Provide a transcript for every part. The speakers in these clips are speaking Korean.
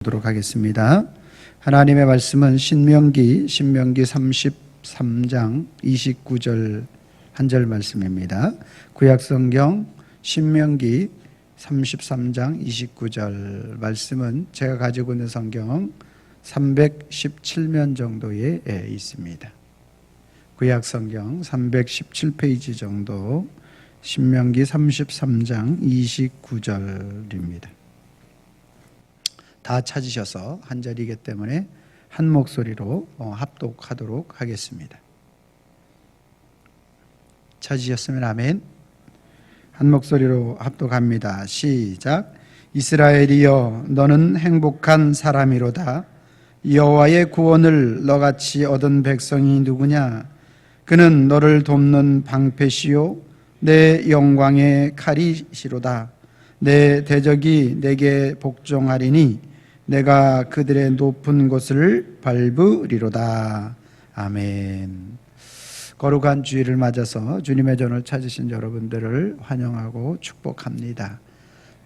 보도록 하겠습니다. 하나님의 말씀은 신명기 33장 29절 한 절 말씀입니다. 구약성경 신명기 33장 29절 말씀은 제가 가지고 있는 성경 317면 정도에 있습니다. 구약성경 317페이지 정도, 신명기 33장 29절입니다. 다 찾으셔서 한 절이기 때문에 한 목소리로 합독하도록 하겠습니다. 찾으셨으면 아멘. 한 목소리로 합독합니다. 시작. 이스라엘이여, 너는 행복한 사람이로다. 여호와의 구원을 너같이 얻은 백성이 누구냐? 그는 너를 돕는 방패시요 내 영광의 칼이시로다. 내 대적이 내게 복종하리니 내가 그들의 높은 곳을 밟으리로다. 아멘. 거룩한 주일을 맞아서 주님의 전을 찾으신 여러분들을 환영하고 축복합니다.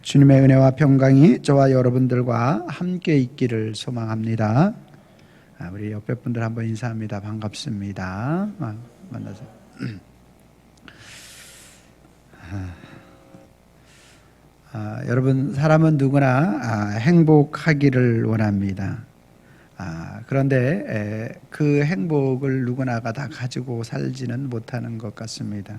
주님의 은혜와 평강이 저와 여러분들과 함께 있기를 소망합니다. 우리 옆에 분들 한번 인사합니다. 반갑습니다. 만나서 여러분, 사람은 누구나 행복하기를 원합니다. 그런데 그 행복을 누구나가 다 가지고 살지는 못하는 것 같습니다.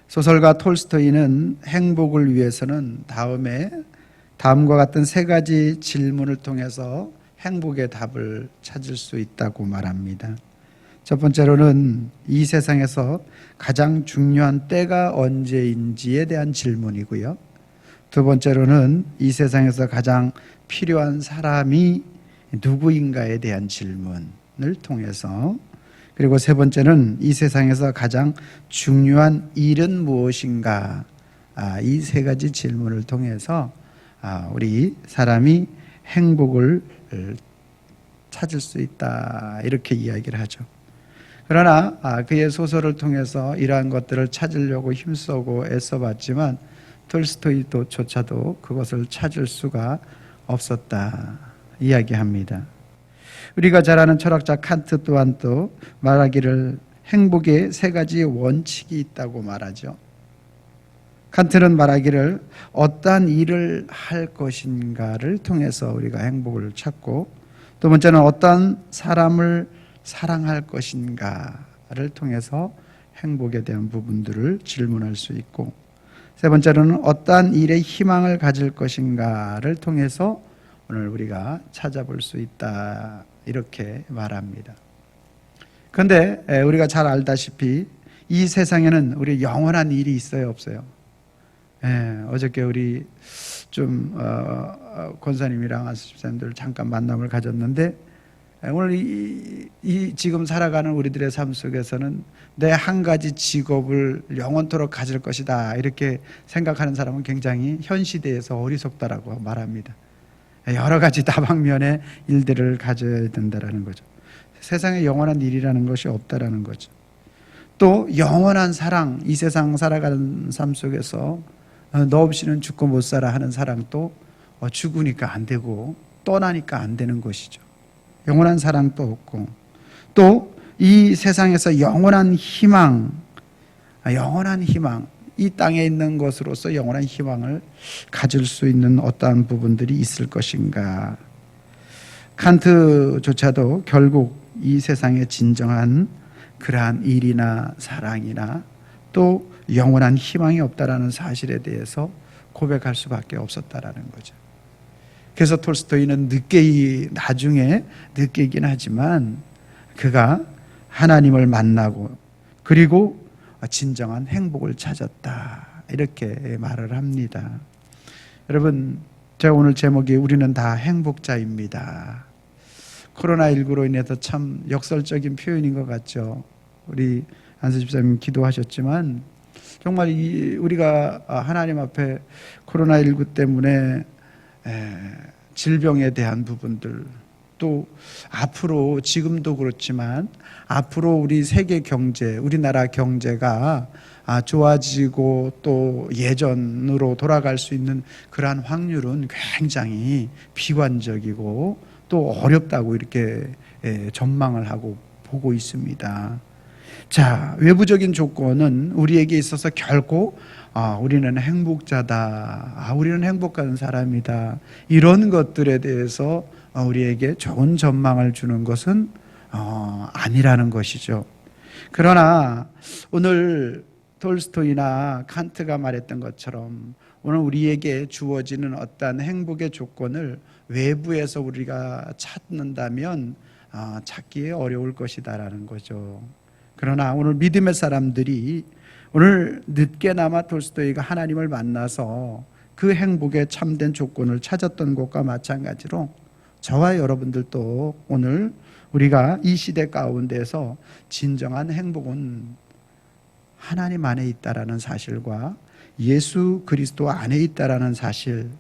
소설가 톨스토이는 행복을 위해서는 다음과 같은 세 가지 질문을 통해서 행복의 답을 찾을 수 있다고 말합니다. 첫 번째로는 이 세상에서 가장 중요한 때가 언제인지에 대한 질문이고요. 두 번째로는 이 세상에서 가장 필요한 사람이 누구인가에 대한 질문을 통해서, 그리고 세 번째는 이 세상에서 가장 중요한 일은 무엇인가, 이 세 가지 질문을 통해서 우리 사람이 행복을 찾을 수 있다, 이렇게 이야기를 하죠. 그러나 그의 소설을 통해서 이러한 것들을 찾으려고 힘쓰고 애써봤지만 톨스토이조차도 그것을 찾을 수가 없었다 이야기합니다. 우리가 잘 아는 철학자 칸트 또한 또 말하기를 행복에 세 가지 원칙이 있다고 말하죠. 칸트는 말하기를 어떠한 일을 할 것인가를 통해서 우리가 행복을 찾고, 두 번째는 어떠한 사람을 사랑할 것인가를 통해서 행복에 대한 부분들을 질문할 수 있고, 세 번째로는 어떠한 일에 희망을 가질 것인가를 통해서 오늘 우리가 찾아볼 수 있다, 이렇게 말합니다. 그런데 우리가 잘 알다시피 이 세상에는 우리 영원한 일이 있어요, 없어요? 어저께 우리 좀 권사님이랑 안수집사님들 잠깐 만남을 가졌는데, 오늘 이 지금 살아가는 우리들의 삶 속에서는 내 한 가지 직업을 영원토록 가질 것이다, 이렇게 생각하는 사람은 굉장히 현 시대에서 어리석다라고 말합니다. 여러 가지 다방면의 일들을 가져야 된다라는 거죠. 세상에 영원한 일이라는 것이 없다라는 거죠. 또 영원한 사랑, 이 세상 살아가는 삶 속에서 너 없이는 죽고 못 살아 하는 사랑도 죽으니까 안 되고 떠나니까 안 되는 것이죠. 영원한 사랑도 없고, 또 이 세상에서 영원한 희망, 이 땅에 있는 것으로서 영원한 희망을 가질 수 있는 어떠한 부분들이 있을 것인가. 칸트조차도 결국 이 세상에 진정한 그러한 일이나 사랑이나 또 영원한 희망이 없다라는 사실에 대해서 고백할 수밖에 없었다라는 거죠. 그래서 톨스토이는 나중에 늦게이긴 하지만 그가 하나님을 만나고 그리고 진정한 행복을 찾았다, 이렇게 말을 합니다. 여러분, 제가 오늘 제목이 우리는 다 행복자입니다. 코로나19로 인해서 참 역설적인 표현인 것 같죠. 우리 안수 집사님 기도하셨지만 정말 우리가 하나님 앞에 코로나19 때문에 질병에 대한 부분들, 또 앞으로 지금도 그렇지만 앞으로 우리 세계 경제, 우리나라 경제가 좋아지고 또 예전으로 돌아갈 수 있는 그러한 확률은 굉장히 비관적이고 또 어렵다고 이렇게 전망을 하고 보고 있습니다. 자, 외부적인 조건은 우리에게 있어서 결코 우리는 행복자다, 우리는 행복한 사람이다, 이런 것들에 대해서 우리에게 좋은 전망을 주는 것은 아니라는 것이죠. 그러나 오늘 톨스토이나 칸트가 말했던 것처럼 오늘 우리에게 주어지는 어떤 행복의 조건을 외부에서 우리가 찾는다면 찾기에 어려울 것이다라는 거죠. 그러나 오늘 믿음의 사람들이 오늘 늦게나마 톨스토이가 하나님을 만나서 그 행복의 참된 조건을 찾았던 것과 마찬가지로 저와 여러분들도 오늘 우리가 이 시대 가운데서 진정한 행복은 하나님 안에 있다라는 사실과 예수 그리스도 안에 있다라는 사실,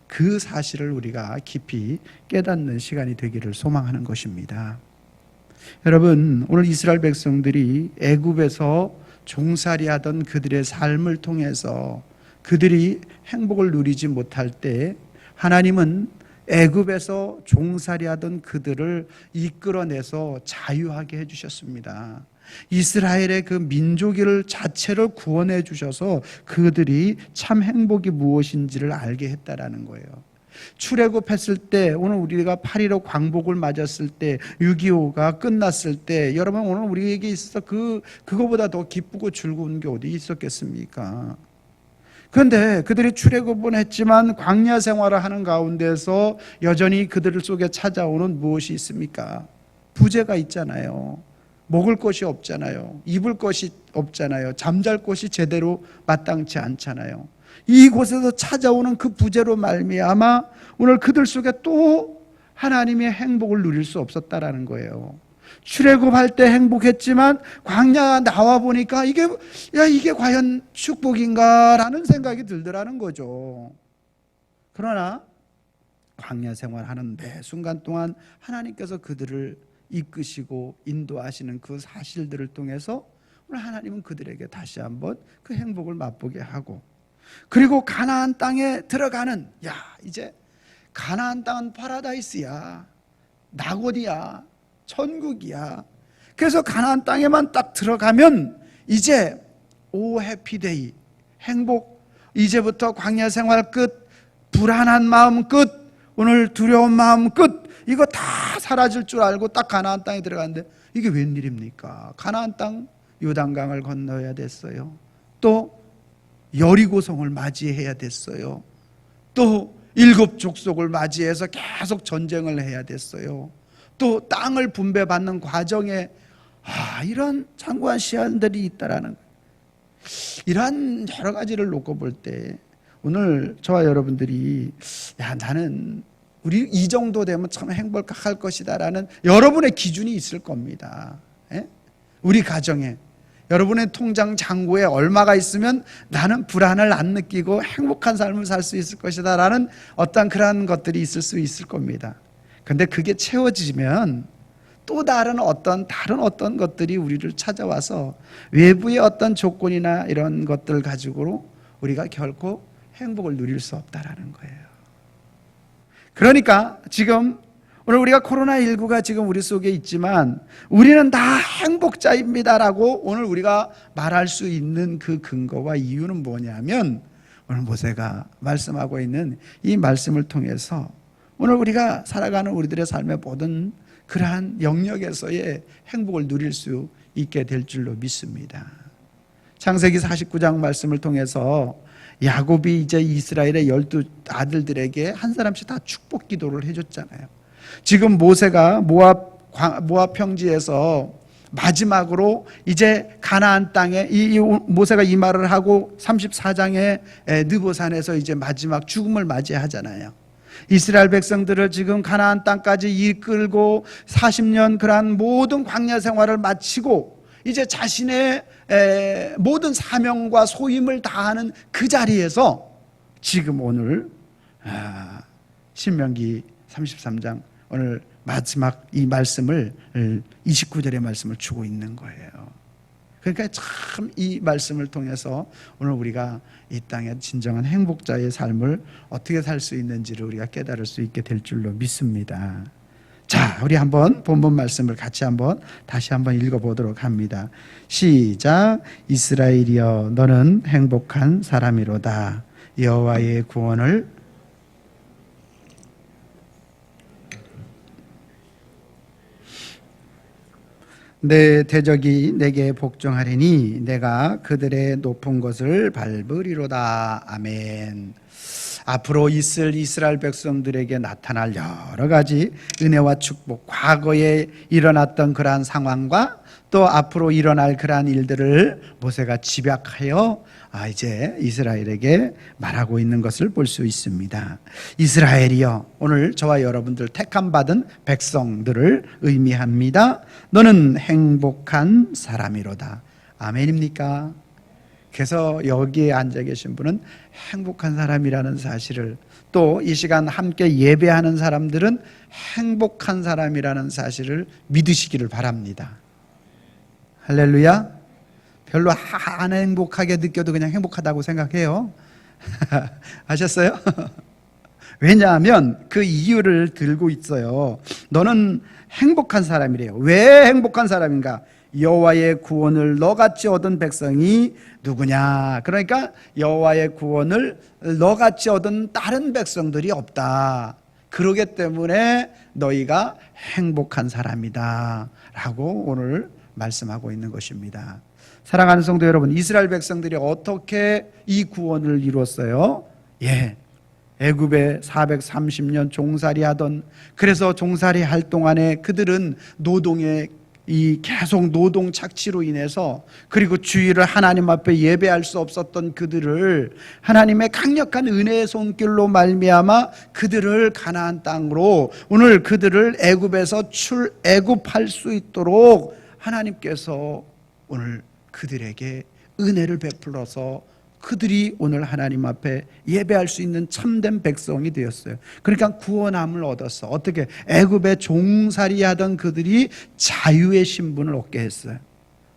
그 사실을 우리가 깊이 깨닫는 시간이 되기를 소망하는 것입니다. 여러분, 오늘 이스라엘 백성들이 애굽에서 종살이하던 그들의 삶을 통해서 그들이 행복을 누리지 못할 때 하나님은 애굽에서 종살이하던 그들을 이끌어내서 자유하게 해주셨습니다. 이스라엘의 그 민족을 자체를 구원해 주셔서 그들이 참 행복이 무엇인지를 알게 했다라는 거예요. 출애굽했을 때, 오늘 우리가 8.15 광복을 맞았을 때, 6.25가 끝났을 때, 여러분 오늘 우리에게 있어서 그거보다 더 기쁘고 즐거운 게 어디 있었겠습니까? 그런데 그들이 출애굽은 했지만 광야 생활을 하는 가운데서 여전히 그들 속에 찾아오는 무엇이 있습니까? 부재가 있잖아요. 먹을 것이 없잖아요. 입을 것이 없잖아요. 잠잘 곳이 제대로 마땅치 않잖아요. 이곳에서 찾아오는 그 부재로 말미암아 오늘 그들 속에 또 하나님의 행복을 누릴 수 없었다라는 거예요. 출애굽할 때 행복했지만 광야 나와 보니까 이게 과연 축복인가라는 생각이 들더라는 거죠. 그러나 광야 생활하는 매 순간 동안 하나님께서 그들을 이끄시고 인도하시는 그 사실들을 통해서 오늘 하나님은 그들에게 다시 한번 그 행복을 맛보게 하고, 그리고 가나안 땅에 들어가는, 이제 가나안 땅은 파라다이스야, 낙원이야, 천국이야. 그래서 가나안 땅에만 딱 들어가면 이제 오 해피데이, 행복, 이제부터 광야 생활 끝, 불안한 마음 끝, 오늘 두려운 마음 끝, 이거 다 사라질 줄 알고 딱 가나안 땅에 들어갔는데 이게 웬일입니까? 가나안 땅 요단강을 건너야 됐어요. 또 여리고성을 맞이해야 됐어요. 또 7 족속을 맞이해서 계속 전쟁을 해야 됐어요. 또 땅을 분배받는 과정에 이런 장구한 시간들이 있다라는 거예요. 이러한 여러 가지를 놓고 볼 때 오늘 저와 여러분들이 나는 우리 이 정도 되면 참 행복할 것이다라는 여러분의 기준이 있을 겁니다. 우리 가정에 여러분의 통장 잔고에 얼마가 있으면 나는 불안을 안 느끼고 행복한 삶을 살 수 있을 것이다라는 어떤 그런 것들이 있을 수 있을 겁니다. 그런데 그게 채워지면 또 다른 어떤 것들이 우리를 찾아와서 외부의 어떤 조건이나 이런 것들 가지고 우리가 결코 행복을 누릴 수 없다라는 거예요. 그러니까 지금 오늘 우리가 코로나19가 지금 우리 속에 있지만 우리는 다 행복자입니다라고 오늘 우리가 말할 수 있는 그 근거와 이유는 뭐냐면 오늘 모세가 말씀하고 있는 이 말씀을 통해서 오늘 우리가 살아가는 우리들의 삶의 모든 그러한 영역에서의 행복을 누릴 수 있게 될 줄로 믿습니다. 창세기 49장 말씀을 통해서 야곱이 이제 이스라엘의 12 아들들에게 한 사람씩 다 축복 기도를 해줬잖아요. 지금 모세가 모압 평지에서 마지막으로 이제 가나안 땅에 모세가 이 말을 하고 34장의 느보산에서 이제 마지막 죽음을 맞이하잖아요. 이스라엘 백성들을 지금 가나안 땅까지 이끌고 40년 그러한 모든 광야 생활을 마치고 이제 자신의 모든 사명과 소임을 다하는 그 자리에서 지금 오늘 신명기 33장 오늘 마지막 이 말씀을 29절의 말씀을 주고 있는 거예요. 그러니까 참 이 말씀을 통해서 오늘 우리가 이 땅의 진정한 행복자의 삶을 어떻게 살 수 있는지를 우리가 깨달을 수 있게 될 줄로 믿습니다. 자, 우리 한번 본문 말씀을 같이 다시 한번 읽어보도록 합니다. 시작. 이스라엘이여 너는 행복한 사람이로다. 여호와의 구원을 내 대적이 내게 복종하리니 내가 그들의 높은 곳을 밟으리로다. 아멘. 앞으로 있을 이스라엘 백성들에게 나타날 여러 가지 은혜와 축복, 과거에 일어났던 그러한 상황과 또 앞으로 일어날 그러한 일들을 모세가 집약하여 이제 이스라엘에게 말하고 있는 것을 볼 수 있습니다. 이스라엘이여, 오늘 저와 여러분들 택함 받은 백성들을 의미합니다. 너는 행복한 사람이로다. 아멘입니까? 그래서 여기에 앉아 계신 분은 행복한 사람이라는 사실을, 또 이 시간 함께 예배하는 사람들은 행복한 사람이라는 사실을 믿으시기를 바랍니다. 할렐루야. 별로 안 행복하게 느껴도 그냥 행복하다고 생각해요. 아셨어요? 왜냐하면 그 이유를 들고 있어요. 너는 행복한 사람이래요. 왜 행복한 사람인가? 여호와의 구원을 너같이 얻은 백성이 누구냐? 그러니까 여호와의 구원을 너같이 얻은 다른 백성들이 없다. 그러기 때문에 너희가 행복한 사람이다 라고 오늘 말씀하고 있는 것입니다. 사랑하는 성도 여러분, 이스라엘 백성들이 어떻게 이 구원을 이뤘어요? 애굽에 430년 종살이 하던, 그래서 종살이 할 동안에 그들은 노동에 계속 노동 착취로 인해서, 그리고 주일을 하나님 앞에 예배할 수 없었던 그들을 하나님의 강력한 은혜의 손길로 말미암아 그들을 가나안 땅으로, 오늘 그들을 애굽에서 애굽할 수 있도록 하나님께서 오늘 그들에게 은혜를 베풀어서 그들이 오늘 하나님 앞에 예배할 수 있는 참된 백성이 되었어요. 그러니까 구원함을 얻었어. 어떻게? 애굽에 종살이하던 그들이 자유의 신분을 얻게 했어요.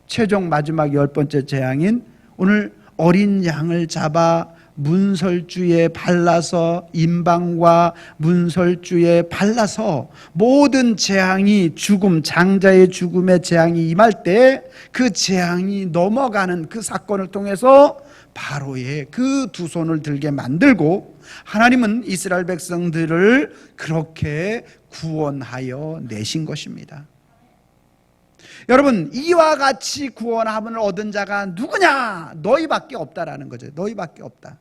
최종 마지막 10번째 재앙인 오늘 어린 양을 잡아 문설주에 발라서, 임방과 문설주에 발라서 모든 재앙이, 죽음, 장자의 죽음의 재앙이 임할 때 그 재앙이 넘어가는 그 사건을 통해서 바로의 그 두 손을 들게 만들고 하나님은 이스라엘 백성들을 그렇게 구원하여 내신 것입니다. 여러분, 이와 같이 구원함을 얻은 자가 누구냐? 너희밖에 없다라는 거죠. 너희밖에 없다.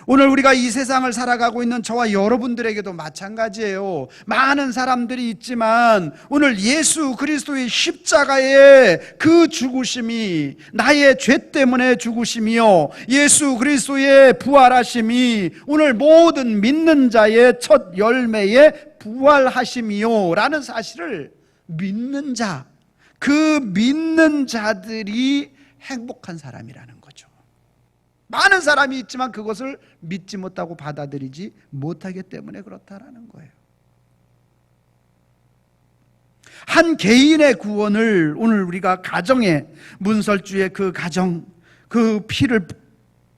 오늘 우리가 이 세상을 살아가고 있는 저와 여러분들에게도 마찬가지예요. 많은 사람들이 있지만 오늘 예수 그리스도의 십자가의 그 죽으심이, 나의 죄 때문에 죽으심이요, 예수 그리스도의 부활하심이 오늘 모든 믿는 자의 첫 열매의 부활하심이요 라는 사실을 믿는 자, 그 믿는 자들이 행복한 사람이라는 거죠. 많은 사람이 있지만 그것을 믿지 못하고 받아들이지 못하기 때문에 그렇다라는 거예요. 한 개인의 구원을 오늘 우리가 가정에, 문설주의 그 가정, 그 피를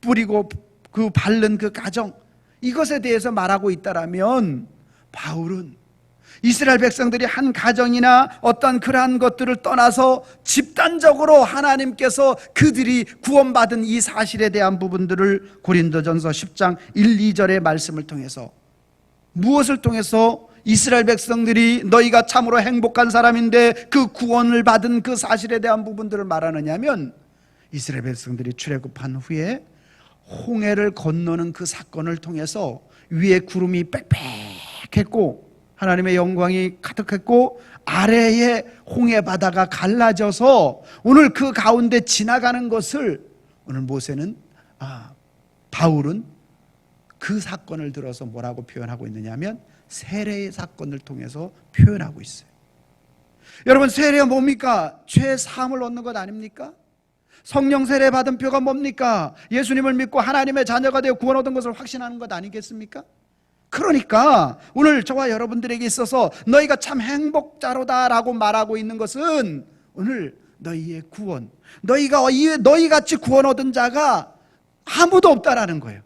뿌리고 그 바른 그 가정, 이것에 대해서 말하고 있다라면 바울은 이스라엘 백성들이 한 가정이나 어떤 그러한 것들을 떠나서 집단적으로 하나님께서 그들이 구원받은 이 사실에 대한 부분들을 고린도전서 10장 1, 2절의 말씀을 통해서, 무엇을 통해서 이스라엘 백성들이 너희가 참으로 행복한 사람인데 그 구원을 받은 그 사실에 대한 부분들을 말하느냐면, 이스라엘 백성들이 출애굽한 후에 홍해를 건너는 그 사건을 통해서 위에 구름이 빽빽했고 하나님의 영광이 가득했고 아래에 홍해 바다가 갈라져서 오늘 그 가운데 지나가는 것을 오늘 모세는, 바울은 그 사건을 들어서 뭐라고 표현하고 있느냐면 세례의 사건을 통해서 표현하고 있어요. 여러분, 세례가 뭡니까? 죄 사함을 얻는 것 아닙니까? 성령 세례 받은 표가 뭡니까? 예수님을 믿고 하나님의 자녀가 되어 구원 얻은 것을 확신하는 것 아니겠습니까? 그러니까 오늘 저와 여러분들에게 있어서 너희가 참 행복자로다라고 말하고 있는 것은 오늘 너희의 구원, 너희같이 구원 얻은 자가 아무도 없다라는 거예요.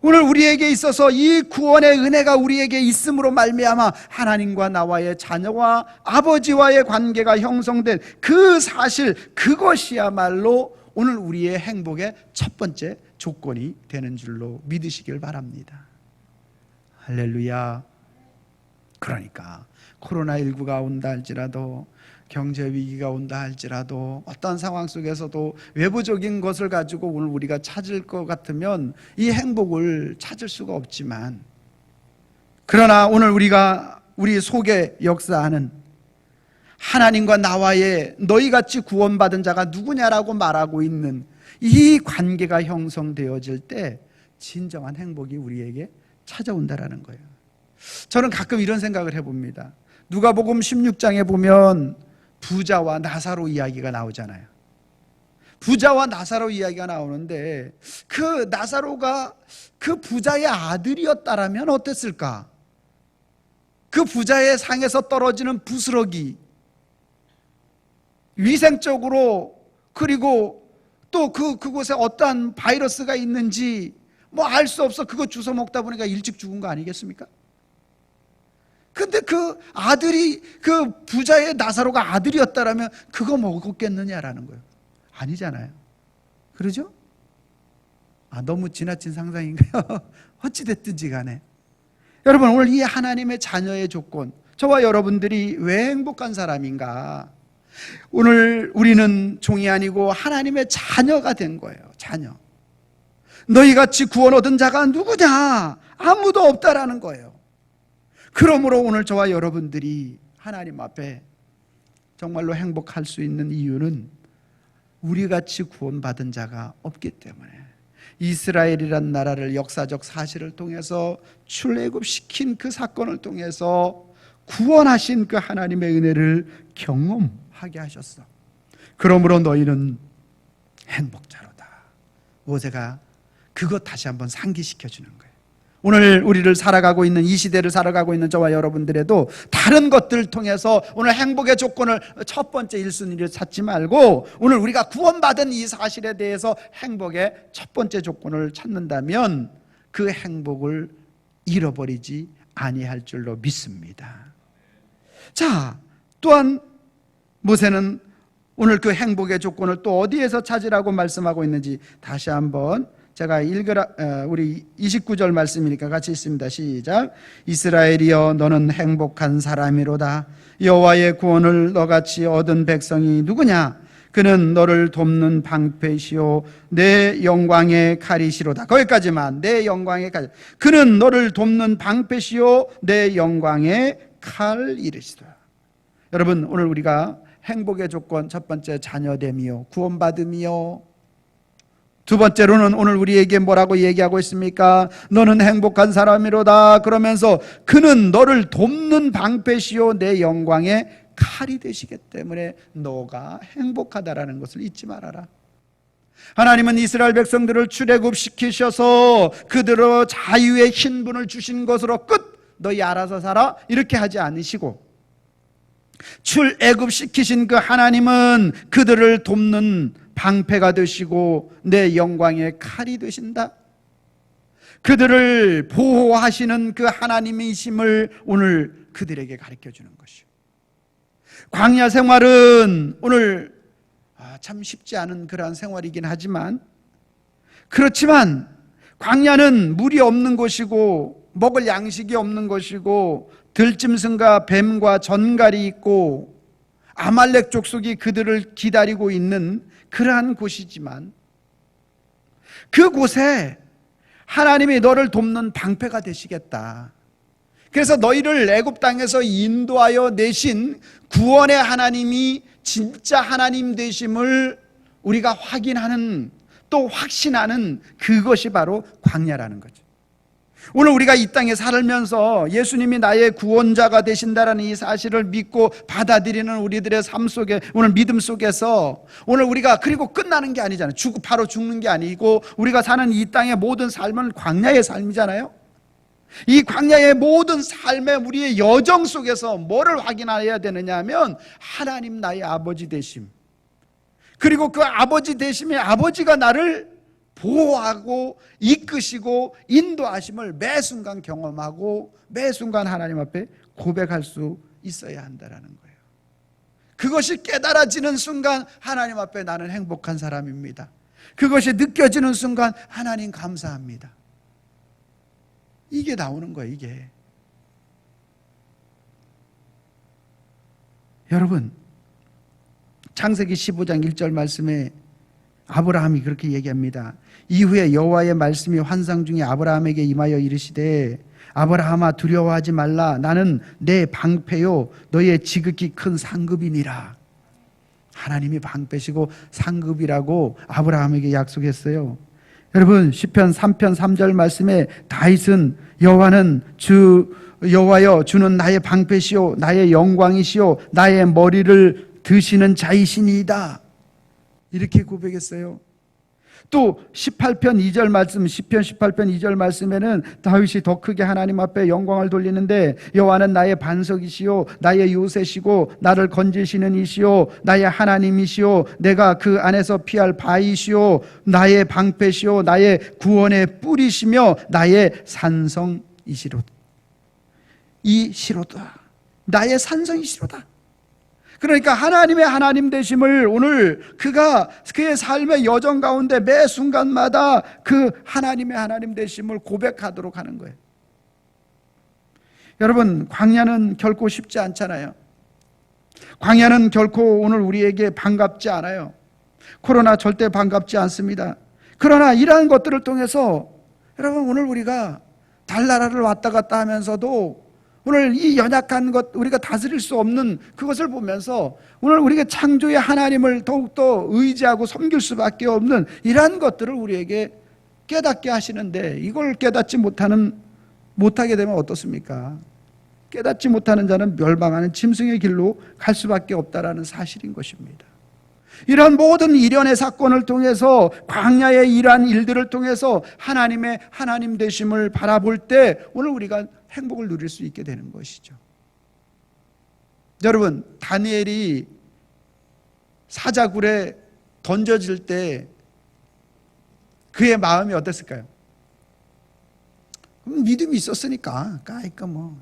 오늘 우리에게 있어서 이 구원의 은혜가 우리에게 있음으로 말미암아 하나님과 나와의 자녀와 아버지와의 관계가 형성된 그 사실, 그것이야말로 오늘 우리의 행복의 첫 번째 조건이 되는 줄로 믿으시길 바랍니다. 할렐루야. 그러니까 코로나19가 온다 할지라도, 경제 위기가 온다 할지라도, 어떤 상황 속에서도 외부적인 것을 가지고 오늘 우리가 찾을 것 같으면 이 행복을 찾을 수가 없지만, 그러나 오늘 우리가 우리 속에 역사하는 하나님과 나와의 너희같이 구원받은 자가 누구냐라고 말하고 있는 이 관계가 형성되어질 때 진정한 행복이 우리에게 찾아온다라는 거예요. 저는 가끔 이런 생각을 해봅니다. 누가복음 16장에 보면 부자와 나사로 이야기가 나오잖아요. 부자와 나사로 이야기가 나오는데 그 나사로가 그 부자의 아들이었다라면 어땠을까? 그 부자의 상에서 떨어지는 부스러기, 위생적으로, 그리고 또 그곳에 어떠한 바이러스가 있는지 뭐 알 수 없어. 그거 주워 먹다 보니까 일찍 죽은 거 아니겠습니까? 근데 그 아들이, 그 부자의 나사로가 아들이었다라면 그거 먹었겠느냐라는 거예요. 아니잖아요. 그러죠? 너무 지나친 상상인가요? 어찌됐든지 간에 여러분, 오늘 이 하나님의 자녀의 조건, 저와 여러분들이 왜 행복한 사람인가? 오늘 우리는 종이 아니고 하나님의 자녀가 된 거예요. 자녀. 너희같이 구원 얻은 자가 누구냐? 아무도 없다라는 거예요. 그러므로 오늘 저와 여러분들이 하나님 앞에 정말로 행복할 수 있는 이유는 우리같이 구원받은 자가 없기 때문에, 이스라엘이란 나라를 역사적 사실을 통해서 출애굽시킨 그 사건을 통해서 구원하신 그 하나님의 은혜를 경험하게 하셨어. 그러므로 너희는 행복자로다. 모세가 그것 다시 한번 상기시켜주는 거예요. 오늘 우리를 살아가고 있는, 이 시대를 살아가고 있는 저와 여러분들에도 다른 것들을 통해서 오늘 행복의 조건을 첫 번째 1순위를 찾지 말고 오늘 우리가 구원받은 이 사실에 대해서 행복의 첫 번째 조건을 찾는다면 그 행복을 잃어버리지 아니할 줄로 믿습니다. 자, 또한 모세는 오늘 그 행복의 조건을 또 어디에서 찾으라고 말씀하고 있는지 다시 한번 제가 우리 29절 말씀이니까 같이 읽습니다. 시작. 이스라엘이여 너는 행복한 사람이로다. 여호와의 구원을 너같이 얻은 백성이 누구냐? 그는 너를 돕는 방패시오 내 영광의 칼이시로다. 거기까지만. 내 영광의 칼. 그는 너를 돕는 방패시오 내 영광의 칼이시로다. 여러분, 오늘 우리가 행복의 조건 첫 번째 자녀됨이요, 구원받음이요, 두 번째로는 오늘 우리에게 뭐라고 얘기하고 있습니까? 너는 행복한 사람이로다. 그러면서 그는 너를 돕는 방패시요 내 영광의 칼이 되시기 때문에 너가 행복하다라는 것을 잊지 말아라. 하나님은 이스라엘 백성들을 출애굽시키셔서 그들의 자유의 신분을 주신 것으로 끝, 너희 알아서 살아 이렇게 하지 않으시고, 출애굽시키신 그 하나님은 그들을 돕는 방패가 되시고 내 영광의 칼이 되신다. 그들을 보호하시는 그 하나님이심을 오늘 그들에게 가르쳐 주는 것이요. 광야 생활은 오늘 참 쉽지 않은 그러한 생활이긴 하지만, 그렇지만 광야는 물이 없는 곳이고 먹을 양식이 없는 곳이고 들짐승과 뱀과 전갈이 있고 아말렉 족속이 그들을 기다리고 있는 그러한 곳이지만, 그곳에 하나님이 너를 돕는 방패가 되시겠다. 그래서 너희를 애굽 땅에서 인도하여 내신 구원의 하나님이 진짜 하나님 되심을 우리가 확인하는, 또 확신하는 그것이 바로 광야라는 거죠. 오늘 우리가 이 땅에 살면서 예수님이 나의 구원자가 되신다라는 이 사실을 믿고 받아들이는 우리들의 삶 속에, 오늘 믿음 속에서 오늘 우리가, 그리고 끝나는 게 아니잖아요. 바로 죽는 게 아니고 우리가 사는 이 땅의 모든 삶은 광야의 삶이잖아요. 이 광야의 모든 삶의 우리의 여정 속에서 뭐를 확인해야 되느냐 하면 하나님 나의 아버지 되심, 그리고 그 아버지 되심의 아버지가 나를 보호하고 이끄시고 인도하심을 매 순간 경험하고 매 순간 하나님 앞에 고백할 수 있어야 한다는 거예요. 그것이 깨달아지는 순간 하나님 앞에 나는 행복한 사람입니다. 그것이 느껴지는 순간 하나님 감사합니다. 이게 나오는 거예요. 이게. 여러분, 창세기 15장 1절 말씀에 아브라함이 그렇게 얘기합니다. 이후에 여호와의 말씀이 환상 중에 아브라함에게 임하여 이르시되 아브라함아 두려워하지 말라. 나는 내 방패요 너의 지극히 큰 상급이니라. 하나님이 방패시고 상급이라고 아브라함에게 약속했어요. 여러분, 시편 3편 3절 말씀에 다윗은 여호와는 여호와여 주는 나의 방패시요 나의 영광이시요 나의 머리를 드시는 자이시니이다, 이렇게 고백했어요. 또 18편 2절 말씀, 시편 18편 2절 말씀에는 다윗이 더 크게 하나님 앞에 영광을 돌리는데 여호와는 나의 반석이시요 나의 요새시고 나를 건지시는 이시요 나의 하나님이시요 내가 그 안에서 피할 바이시요 나의 방패시요 나의 구원의 뿌리시며 나의 산성이시로다. 이시로다. 나의 산성이시로다. 그러니까 하나님의 하나님 되심을 오늘 그가 그의 삶의 여정 가운데 매 순간마다 그 하나님의 하나님 되심을 고백하도록 하는 거예요. 여러분, 광야는 결코 쉽지 않잖아요. 광야는 결코 오늘 우리에게 반갑지 않아요. 코로나 절대 반갑지 않습니다. 그러나 이러한 것들을 통해서 여러분, 오늘 우리가 달나라를 왔다 갔다 하면서도 오늘 이 연약한 것, 우리가 다스릴 수 없는 그것을 보면서 오늘 우리가 창조의 하나님을 더욱더 의지하고 섬길 수밖에 없는 이러한 것들을 우리에게 깨닫게 하시는데, 이걸 깨닫지 못하게 되면 어떻습니까? 깨닫지 못하는 자는 멸망하는 짐승의 길로 갈 수밖에 없다라는 사실인 것입니다. 이런 모든 일련의 사건을 통해서, 광야의 이러한 일들을 통해서 하나님의 하나님 되심을 바라볼 때 오늘 우리가 행복을 누릴 수 있게 되는 것이죠. 여러분, 다니엘이 사자굴에 던져질 때 그의 마음이 어땠을까요? 믿음이 있었으니까 그러니까 뭐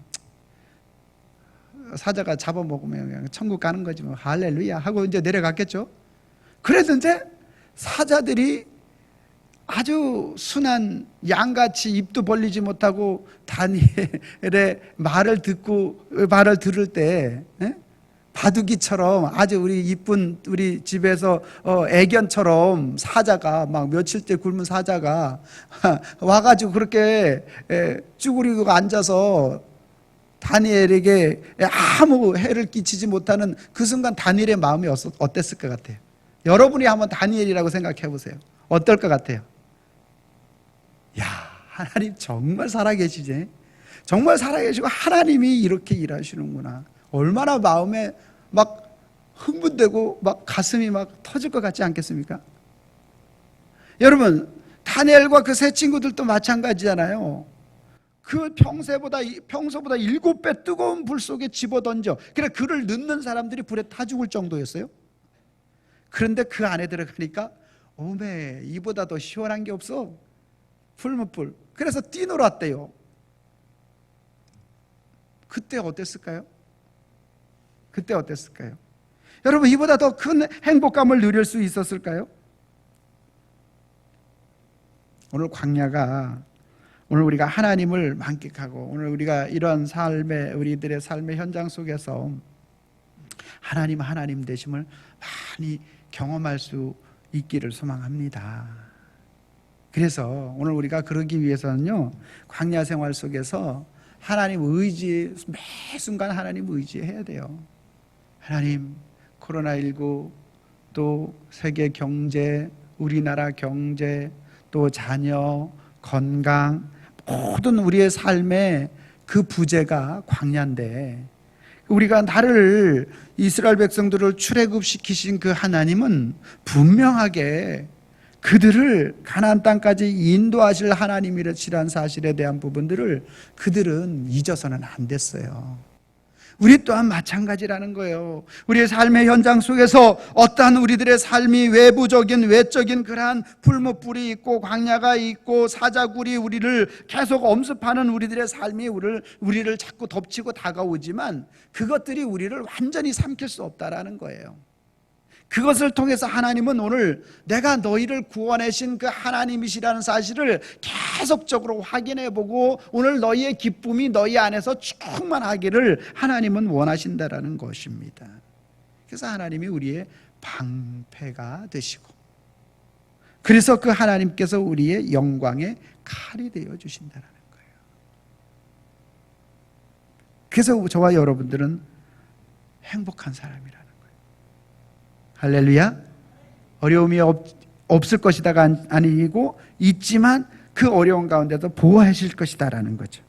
사자가 잡아먹으면 그냥 천국 가는 거지 뭐 할렐루야 하고 이제 내려갔겠죠. 그랬는데 사자들이 아주 순한 양같이 입도 벌리지 못하고 다니엘의 말을 들을 때 바둑이처럼 아주 우리 이쁜 우리 집에서 애견처럼 사자가 막 며칠째 굶은 사자가 와가지고 그렇게 쭈그리고 앉아서 다니엘에게 아무 해를 끼치지 못하는 그 순간 다니엘의 마음이 어땠을 것 같아요? 여러분이 한번 다니엘이라고 생각해 보세요. 어떨 것 같아요? 야, 하나님 정말 살아계시지? 정말 살아계시고 하나님이 이렇게 일하시는구나. 얼마나 마음에 막 흥분되고 막 가슴이 막 터질 것 같지 않겠습니까? 여러분, 다니엘과 그 세 친구들도 마찬가지잖아요. 그 평소보다 7배 뜨거운 불 속에 집어던져, 그래 그를 넣는 사람들이 불에 타 죽을 정도였어요. 그런데 그 안에 들어가니까 오메, 이보다 더 시원한 게 없어. 풀무불. 그래서 뛰놀았대요. 그때 어땠을까요? 그때 어땠을까요? 여러분, 이보다 더 큰 행복감을 누릴 수 있었을까요? 오늘 광야가, 오늘 우리가 하나님을 만끽하고 오늘 우리가 이런 우리들의 삶의 현장 속에서 하나님 되심을 많이 경험할 수 있기를 소망합니다. 그래서 오늘 우리가 그러기 위해서는요, 광야 생활 속에서 하나님 매 순간 하나님 의지해야 돼요. 하나님, 코로나19, 또 세계 경제, 우리나라 경제, 또 자녀, 건강, 모든 우리의 삶의 그 부재가 광야인데, 우리가 이스라엘 백성들을 출애굽시키신 그 하나님은 분명하게 그들을 가나안 땅까지 인도하실 하나님이라는 사실에 대한 부분들을 그들은 잊어서는 안 됐어요. 우리 또한 마찬가지라는 거예요. 우리의 삶의 현장 속에서 어떠한 우리들의 삶이 외부적인 외적인 그러한 풀무불이 있고 광야가 있고 사자굴이 우리를 계속 엄습하는 우리들의 삶이 우리를 자꾸 덮치고 다가오지만 그것들이 우리를 완전히 삼킬 수 없다라는 거예요. 그것을 통해서 하나님은 오늘 내가 너희를 구원하신 그 하나님이시라는 사실을 계속적으로 확인해보고 오늘 너희의 기쁨이 너희 안에서 충만하기를 하나님은 원하신다라는 것입니다. 그래서 하나님이 우리의 방패가 되시고, 그래서 그 하나님께서 우리의 영광의 칼이 되어 주신다라는 거예요. 그래서 저와 여러분들은 행복한 사람이라는 거예요. 할렐루야. 어려움이 없을 것이다가 아니고 있지만 그 어려운 가운데도 보호하실 것이다라는 거죠.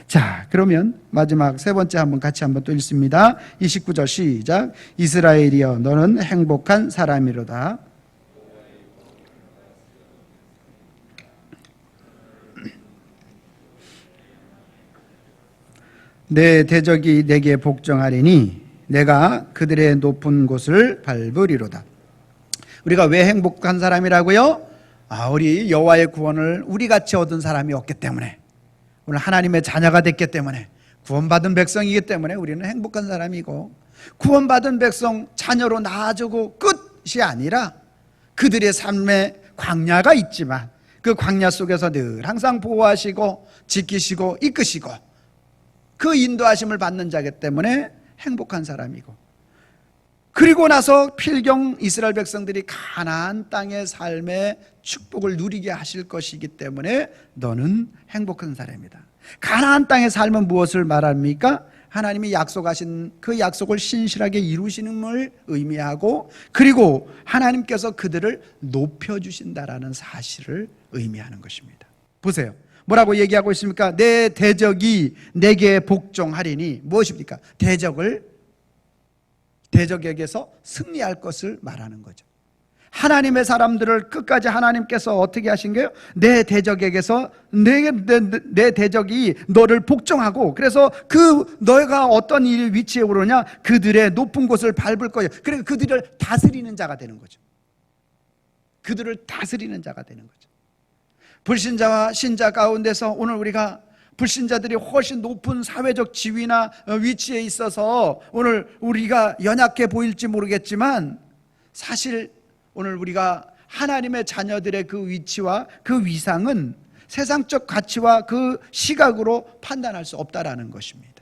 자, 그러면 마지막 세 번째 같이 한번 또 읽습니다. 29절 시작. 이스라엘이여 너는 행복한 사람이로다. 내 대적이 내게 복종하리니 내가 그들의 높은 곳을 밟으리로다. 우리가 왜 행복한 사람이라고요? 우리 여호와의 구원을 우리같이 얻은 사람이 없기 때문에, 오늘 하나님의 자녀가 됐기 때문에, 구원받은 백성이기 때문에 우리는 행복한 사람이고, 구원받은 백성 자녀로 낳아주고 끝이 아니라 그들의 삶에 광야가 있지만 그 광야 속에서 늘 항상 보호하시고 지키시고 이끄시고 그 인도하심을 받는 자기 때문에 행복한 사람이고, 그리고 나서 필경 이스라엘 백성들이 가나안 땅의 삶의 축복을 누리게 하실 것이기 때문에 너는 행복한 사람이다. 가나안 땅의 삶은 무엇을 말합니까? 하나님이 약속하신 그 약속을 신실하게 이루시는 걸 의미하고, 그리고 하나님께서 그들을 높여주신다라는 사실을 의미하는 것입니다. 보세요. 뭐라고 얘기하고 있습니까? 내 대적이 내게 복종하리니, 무엇입니까? 대적에게서 승리할 것을 말하는 거죠. 하나님의 사람들을 끝까지 하나님께서 어떻게 하신 거예요? 내 대적에게서 내 대적이 너를 복종하고, 그래서 너가 어떤 위치에 오르냐? 그들의 높은 곳을 밟을 거예요. 그러니까 그들을 다스리는 자가 되는 거죠. 그들을 다스리는 자가 되는 거죠. 불신자와 신자 가운데서 오늘 우리가 불신자들이 훨씬 높은 사회적 지위나 위치에 있어서 오늘 우리가 연약해 보일지 모르겠지만, 사실 오늘 우리가 하나님의 자녀들의 그 위치와 그 위상은 세상적 가치와 그 시각으로 판단할 수 없다라는 것입니다.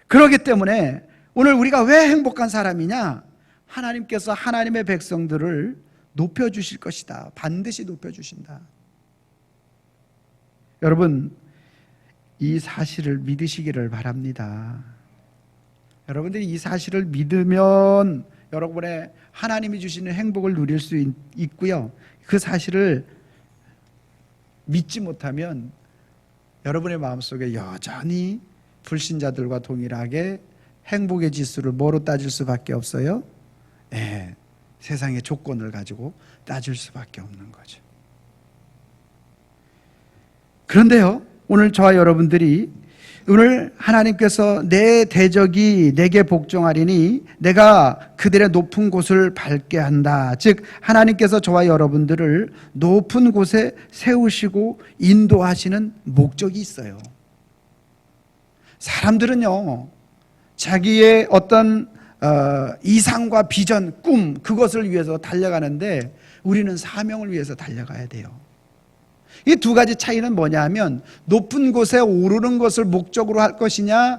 그렇기 때문에 오늘 우리가 왜 행복한 사람이냐? 하나님께서 하나님의 백성들을 높여주실 것이다. 반드시 높여주신다. 여러분, 이 사실을 믿으시기를 바랍니다. 여러분들이 이 사실을 믿으면 여러분의 하나님이 주시는 행복을 누릴 수 있고요. 그 사실을 믿지 못하면 여러분의 마음속에 여전히 불신자들과 동일하게 행복의 지수를 뭐로 따질 수밖에 없어요? 세상의 조건을 가지고 따질 수밖에 없는 거죠. 그런데요, 오늘 저와 여러분들이 오늘 하나님께서 내 대적이 내게 복종하리니 내가 그들의 높은 곳을 밟게 한다. 즉 하나님께서 저와 여러분들을 높은 곳에 세우시고 인도하시는 목적이 있어요. 사람들은요, 자기의 어떤 이상과 비전, 꿈, 그것을 위해서 달려가는데 우리는 사명을 위해서 달려가야 돼요. 이 두 가지 차이는 뭐냐 하면, 높은 곳에 오르는 것을 목적으로 할 것이냐,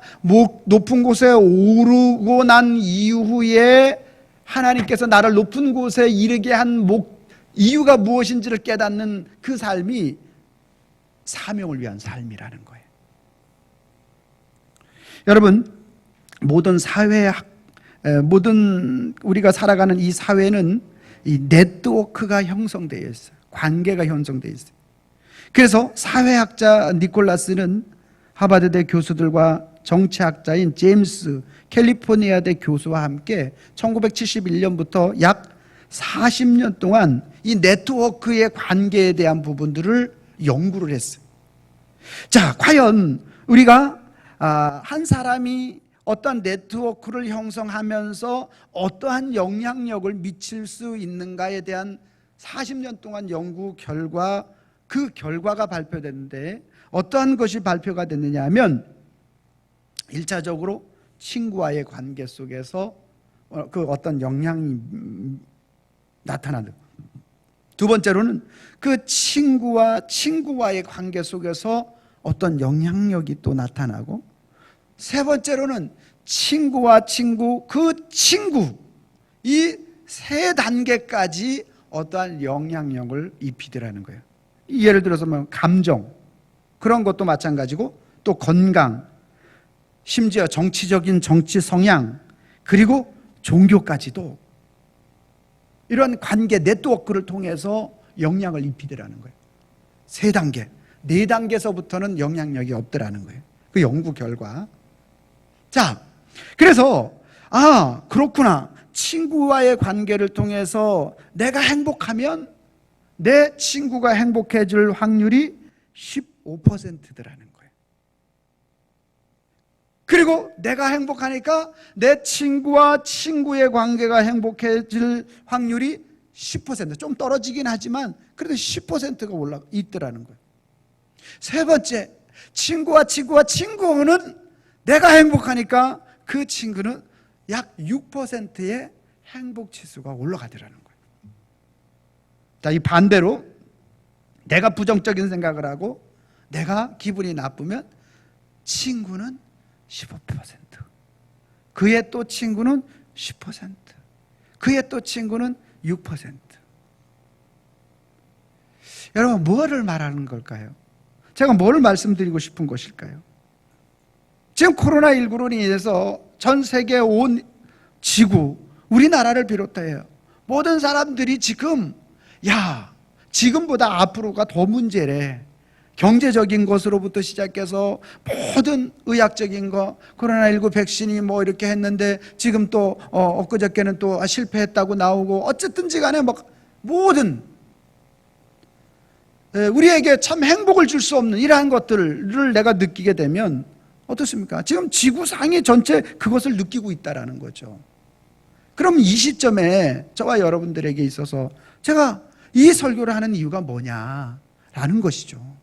높은 곳에 오르고 난 이후에 하나님께서 나를 높은 곳에 이르게 한 이유가 무엇인지를 깨닫는 그 삶이 사명을 위한 삶이라는 거예요. 여러분, 모든 우리가 살아가는 이 사회는 이 네트워크가 형성되어 있어요. 관계가 형성되어 있어요. 그래서 사회학자 니콜라스는 하버드대 교수들과 정치학자인 제임스 캘리포니아대 교수와 함께 1971년부터 약 40년 동안 이 네트워크의 관계에 대한 부분들을 연구를 했어요. 자, 과연 우리가 한 사람이 어떠한 네트워크를 형성하면서 어떠한 영향력을 미칠 수 있는가에 대한 40년 동안 연구 결과, 그 결과가 발표됐는데 어떠한 것이 발표가 됐느냐 하면 1차적으로 친구와의 관계 속에서 그 어떤 영향이 나타나는, 두 번째로는 그 친구와의 관계 속에서 어떤 영향력이 또 나타나고, 세 번째로는 친구와 친구, 그 친구, 이 세 단계까지 어떠한 영향력을 입히더라는 거예요. 예를 들어서 뭐 감정, 그런 것도 마찬가지고, 또 건강, 심지어 정치적인 정치 성향, 그리고 종교까지도 이런 관계 네트워크를 통해서 영향을 입히더라는 거예요. 세 단계, 네 단계에서부터는 영향력이 없더라는 거예요. 그 연구 결과. 자, 그래서 그렇구나. 친구와의 관계를 통해서 내가 행복하면 내 친구가 행복해질 확률이 15%더라는 거예요. 그리고 내가 행복하니까 내 친구와 친구의 관계가 행복해질 확률이 10%, 좀 떨어지긴 하지만 그래도 10%가 올라 있더라는 거예요. 세 번째, 친구는 내가 행복하니까 그 친구는 약 6%의 행복 지수가 올라가더라는 거예요. 자, 이 반대로 내가 부정적인 생각을 하고 내가 기분이 나쁘면 친구는 15%, 그의 또 친구는 10%, 그의 또 친구는 6%. 여러분, 뭐를 말하는 걸까요? 제가 뭘 말씀드리고 싶은 것일까요? 지금 코로나19로 인해서 전 세계 온 지구, 우리나라를 비롯해요, 모든 사람들이 지금 지금보다 앞으로가 더 문제래. 경제적인 것으로부터 시작해서 모든 의학적인 거, 코로나19 백신이 뭐 이렇게 했는데 지금 또 엊그저께는 또 실패했다고 나오고, 어쨌든지 간에 모든 우리에게 참 행복을 줄 수 없는 이러한 것들을 내가 느끼게 되면 어떻습니까? 지금 지구상이 전체 그것을 느끼고 있다라는 거죠. 그럼 이 시점에 저와 여러분들에게 있어서 제가 이 설교를 하는 이유가 뭐냐라는 것이죠.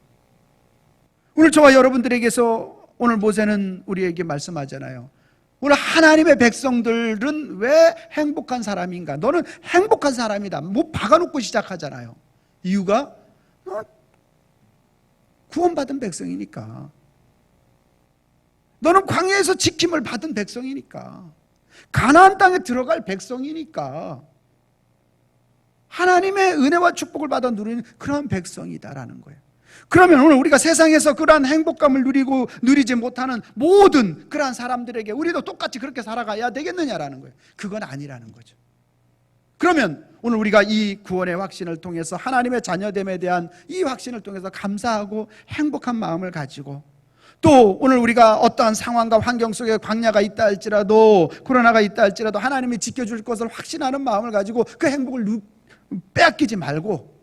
오늘 저와 여러분들에게서 오늘 모세는 우리에게 말씀하잖아요. 오늘 하나님의 백성들은 왜 행복한 사람인가? 너는 행복한 사람이다. 뭐 박아놓고 시작하잖아요. 이유가 구원받은 백성이니까. 너는 광야에서 지킴을 받은 백성이니까. 가나안 땅에 들어갈 백성이니까. 하나님의 은혜와 축복을 받아 누리는 그런 백성이다라는 거예요. 그러면 오늘 우리가 세상에서 그러한 행복감을 누리지 못하는 모든 그러한 사람들에게 우리도 똑같이 그렇게 살아가야 되겠느냐라는 거예요. 그건 아니라는 거죠. 그러면 오늘 우리가 이 구원의 확신을 통해서 하나님의 자녀됨에 대한 이 확신을 통해서 감사하고 행복한 마음을 가지고, 또 오늘 우리가 어떠한 상황과 환경 속에 광야가 있다 할지라도, 코로나가 있다 할지라도 하나님이 지켜줄 것을 확신하는 마음을 가지고 그 행복을 빼앗기지 말고,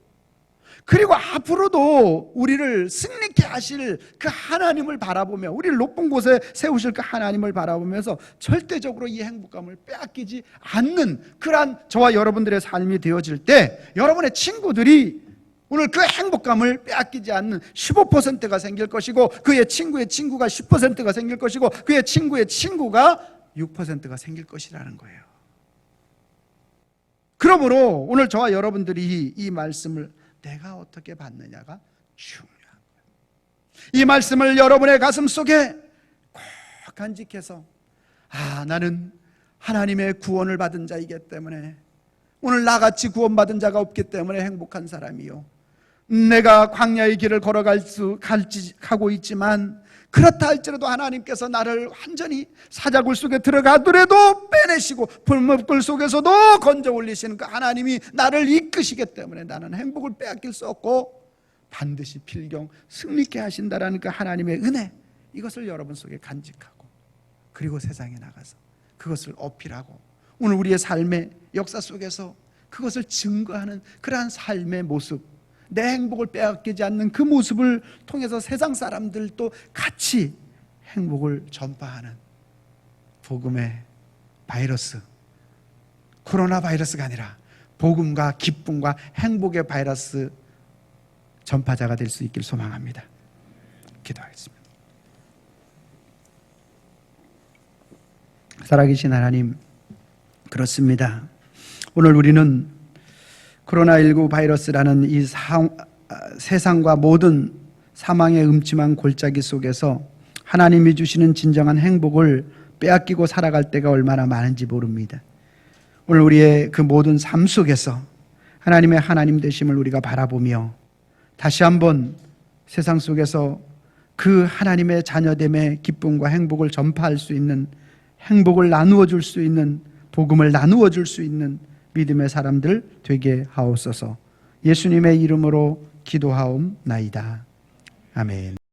그리고 앞으로도 우리를 승리케 하실 그 하나님을 바라보며, 우리를 높은 곳에 세우실 그 하나님을 바라보면서 절대적으로 이 행복감을 빼앗기지 않는 그러한 저와 여러분들의 삶이 되어질 때, 여러분의 친구들이 오늘 그 행복감을 빼앗기지 않는 15%가 생길 것이고, 그의 친구의 친구가 10%가 생길 것이고, 그의 친구의 친구가 6%가 생길 것이라는 거예요. 그러므로 오늘 저와 여러분들이 이 말씀을 내가 어떻게 받느냐가 중요한 거예요. 이 말씀을 여러분의 가슴 속에 꼭 간직해서, 나는 하나님의 구원을 받은 자이기 때문에, 오늘 나같이 구원받은 자가 없기 때문에 행복한 사람이요, 내가 광야의 길을 가고 있지만 그렇다 할지라도 하나님께서 나를 완전히 사자굴 속에 들어가더라도 빼내시고 불못불 속에서도 건져 올리시는 그 하나님이 나를 이끄시기 때문에 나는 행복을 빼앗길 수 없고 반드시 필경 승리케 하신다라는 그 하나님의 은혜, 이것을 여러분 속에 간직하고 그리고 세상에 나가서 그것을 어필하고 오늘 우리의 삶의 역사 속에서 그것을 증거하는 그러한 삶의 모습, 내 행복을 빼앗기지 않는 그 모습을 통해서 세상 사람들도 같이 행복을 전파하는 복음의 바이러스, 코로나 바이러스가 아니라 복음과 기쁨과 행복의 바이러스 전파자가 될 수 있길 소망합니다. 기도하겠습니다. 살아계신 하나님, 그렇습니다. 오늘 우리는 코로나19 바이러스라는 이 세상과 모든 사망의 음침한 골짜기 속에서 하나님이 주시는 진정한 행복을 빼앗기고 살아갈 때가 얼마나 많은지 모릅니다. 오늘 우리의 그 모든 삶 속에서 하나님의 하나님 되심을 우리가 바라보며 다시 한번 세상 속에서 그 하나님의 자녀됨의 기쁨과 행복을 전파할 수 있는, 행복을 나누어 줄 수 있는, 복음을 나누어 줄 수 있는 믿음의 사람들 되게 하옵소서. 예수님의 이름으로 기도하옵나이다. 아멘.